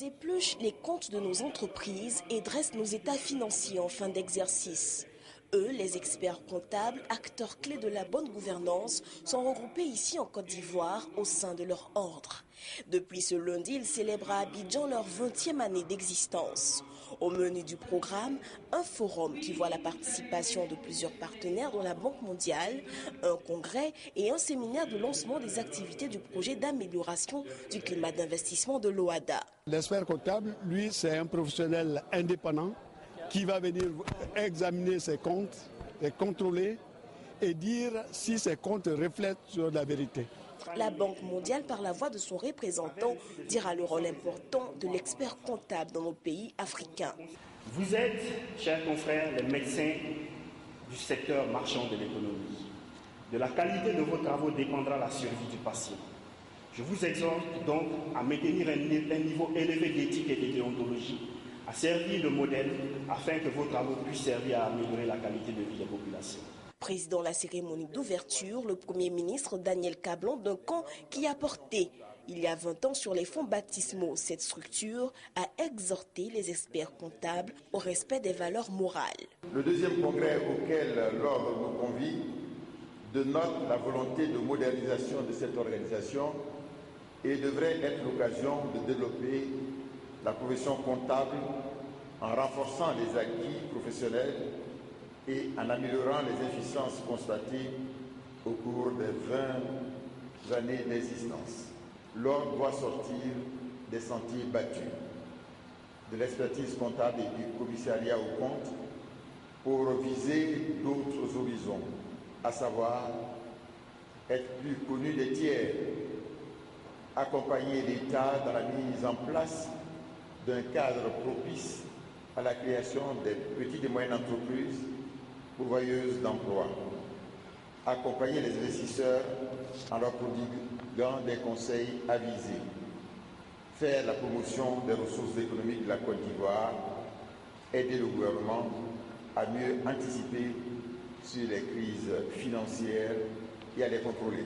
Ils épluchent les comptes de nos entreprises et dressent nos états financiers en fin d'exercice. Eux, les experts comptables, acteurs clés de la bonne gouvernance, sont regroupés ici en Côte d'Ivoire au sein de leur ordre. Depuis ce lundi, ils célèbrent à Abidjan leur 20e année d'existence. Au menu du programme, un forum qui voit la participation de plusieurs partenaires dont la Banque mondiale, un congrès et un séminaire de lancement des activités du projet d'amélioration du climat d'investissement de l'OHADA. L'expert comptable, lui, c'est un professionnel indépendant qui va venir examiner ses comptes, les contrôler et dire si ces comptes reflètent sur la vérité. La Banque mondiale, par la voix de son représentant, dira le rôle important de l'expert comptable dans nos pays africains. Vous êtes, chers confrères, les médecins du secteur marchand de l'économie. De la qualité de vos travaux dépendra la survie du patient. Je vous exhorte donc à maintenir un niveau élevé d'éthique et de déontologie, à servir de modèle afin que vos travaux puissent servir à améliorer la qualité de vie des populations. Président de la cérémonie d'ouverture, le Premier ministre Daniel Kablan d'un camp qui a porté, il y a 20 ans sur les fonds baptismaux, cette structure a exhorté les experts comptables au respect des valeurs morales. Le deuxième congrès auquel l'ordre nous convie dénote la volonté de modernisation de cette organisation et devrait être l'occasion de développer la profession comptable en renforçant les acquis professionnels et en améliorant les efficiences constatées au cours des 20 années d'existence. L'ordre doit sortir des sentiers battus, de l'expertise comptable et du commissariat aux comptes pour viser d'autres horizons, à savoir être plus connu des tiers, accompagner l'État dans la mise en place d'un cadre propice à la création des petites et moyennes entreprises pourvoyeuses d'emplois, accompagner les investisseurs en leur prodiguant des conseils avisés, faire la promotion des ressources économiques de la Côte d'Ivoire, aider le gouvernement à mieux anticiper sur les crises financières et à les contrôler.